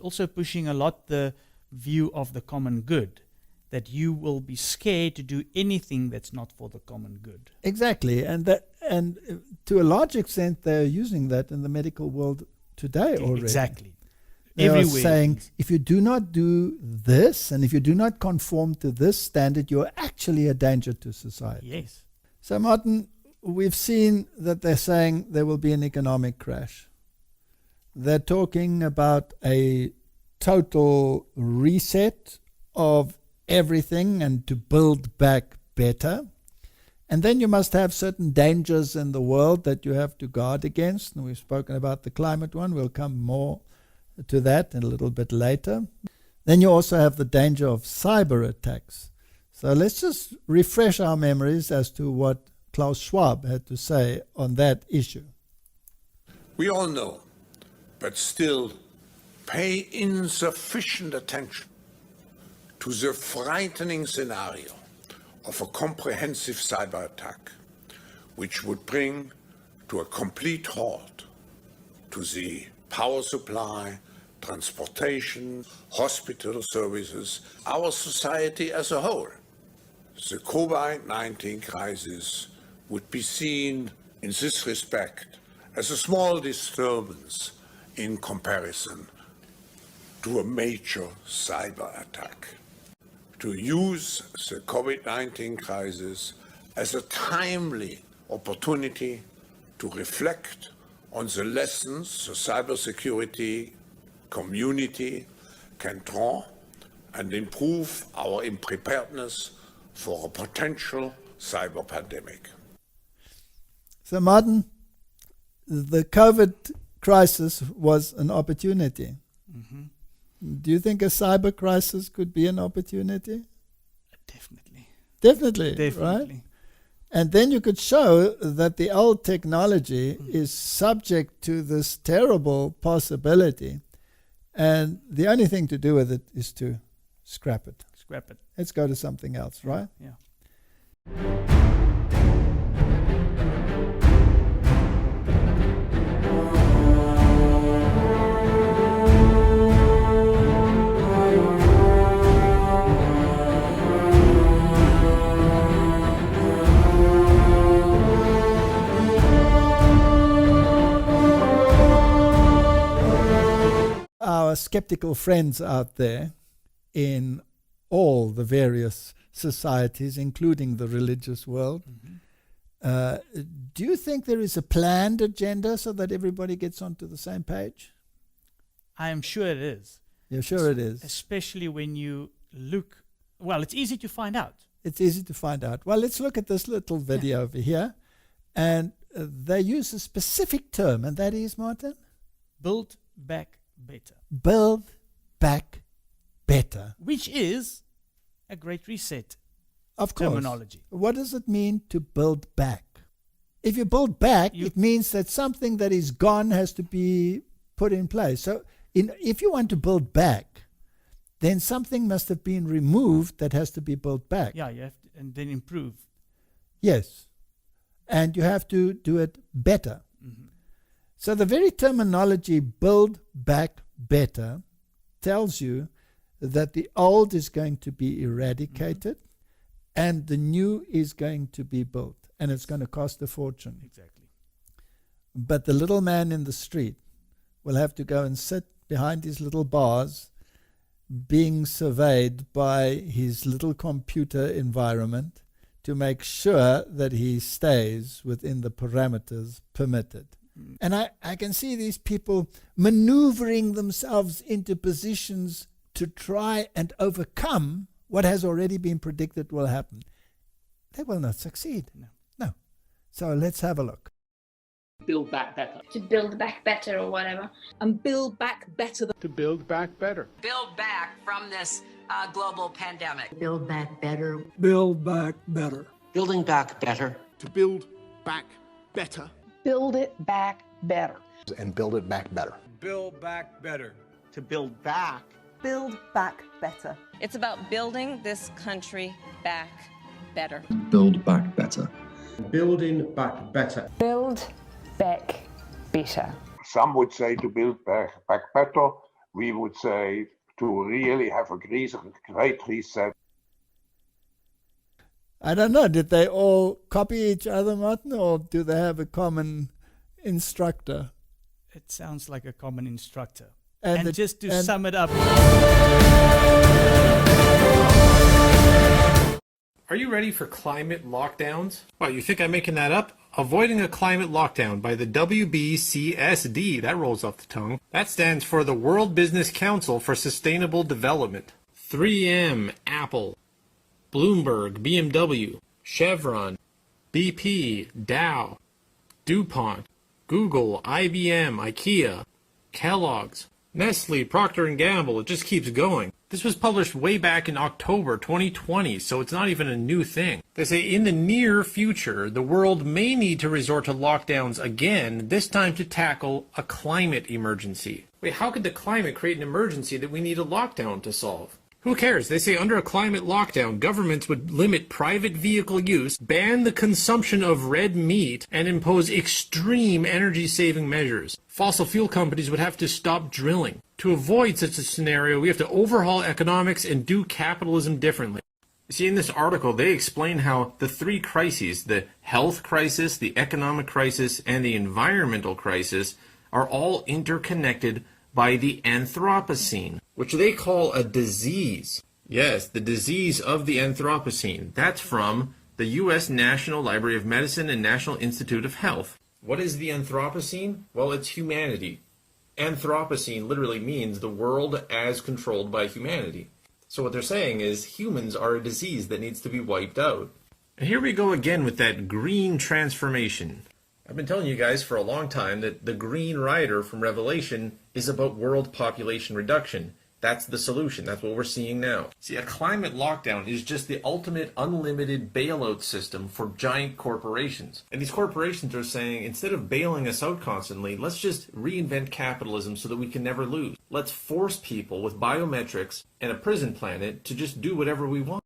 also pushing a lot the view of the common good, that you will be scared to do anything that's not for the common good. Exactly, and to a large extent, they're using that in the medical world today already. Exactly. They are Everywhere. saying, if you do not do this, and if you do not conform to this standard, you're actually a danger to society. Yes. So, Martin, we've seen that they're saying there will be an economic crash. They're talking about a total reset of everything and to build back better. And then you must have certain dangers in the world that you have to guard against. And we've spoken about the climate one. We'll come more to that in a little bit later. Then you also have the danger of cyber attacks. So let's just refresh our memories as to what Klaus Schwab had to say on that issue. We all know, but still pay insufficient attention to the frightening scenario of a comprehensive cyber attack, which would bring to a complete halt to the power supply, transportation, hospital services, our society as a whole. The COVID-19 crisis would be seen in this respect as a small disturbance in comparison to a major cyber attack. To use the COVID-19 crisis as a timely opportunity to reflect on the lessons the cybersecurity community can draw and improve our preparedness for a potential cyber pandemic. So, Martin, the COVID crisis was an opportunity. Mm-hmm. Do you think a cyber crisis could be an opportunity? Definitely. Definitely, right? And then you could show that the old technology is subject to this terrible possibility. And the only thing to do with it is to scrap it. Scrap it. Let's go to something else, right? Yeah. Our skeptical friends out there in all the various societies, including the religious world, do you think there is a planned agenda so that everybody gets onto the same page? I am sure it is. You're sure it is? Especially when you look, well, it's easy to find out. It's easy to find out. Well, let's look at this little video over here. And they use a specific term, and that is, Martin? Build back better. Build back better. Which is a great reset Of course. terminology. What does it mean to build back? If you build back, it means that something that is gone has to be put in place. So if you want to build back, then something must have been removed that has to be built back. Yeah, you have to, and then improve. Yes. And you have to do it better. Mm-hmm. So the very terminology build back better tells you that the old is going to be eradicated and the new is going to be built, and it's going to cost a fortune. Exactly. But the little man in the street will have to go and sit behind his little bars, being surveyed by his little computer environment to make sure that he stays within the parameters permitted. And I can see these people maneuvering themselves into positions to try and overcome what has already been predicted will happen. They will not succeed. No. So let's have a look. Build back better. To build back better or whatever. And build back better. To build back better. Build back from this global pandemic. Build back better. Build back better. Building back better. To build back better. Build it back better. And build it back better. Build back better. To build back. Build back better. It's about building this country back better. Build back better. Building back better. Build back better. Some would say to build back better, we would say, to really have a great reset. I don't know. Did they all copy each other, Martin, or do they have a common instructor? It sounds like a common instructor. And And, just to sum it up, Are you ready for climate lockdowns? Wow, you think I'm making that up? Avoiding a climate lockdown by the WBCSD, that rolls off the tongue. That stands for the World Business Council for Sustainable Development. 3M, Apple, Bloomberg, BMW, Chevron, BP, Dow, DuPont, Google, IBM, IKEA, Kellogg's, Nestle, Procter & Gamble, it just keeps going. This was published way back in October 2020, so it's not even a new thing. They say in the near future, the world may need to resort to lockdowns again, this time to tackle a climate emergency. Wait, how could the climate create an emergency that we need a lockdown to solve? Who cares? They say under a climate lockdown, governments would limit private vehicle use, ban the consumption of red meat, and impose extreme energy-saving measures. Fossil fuel companies would have to stop drilling. To avoid such a scenario, we have to overhaul economics and do capitalism differently. You see, in this article, they explain how the three crises, the health crisis, the economic crisis, and the environmental crisis, are all interconnected by the Anthropocene, which they call a disease. Yes, the disease of the Anthropocene. That's from the U.S. National Library of Medicine and National Institute of Health. What is the Anthropocene? Well, it's humanity. Anthropocene literally means the world as controlled by humanity. So what they're saying is humans are a disease that needs to be wiped out. And here we go again with that green transformation. I've been telling you guys for a long time that the Green Rider from Revelation is about world population reduction. That's the solution. That's what we're seeing now. See, a climate lockdown is just the ultimate unlimited bailout system for giant corporations. And these corporations are saying, instead of bailing us out constantly, let's just reinvent capitalism so that we can never lose. Let's force people with biometrics and a prison planet to just do whatever we want.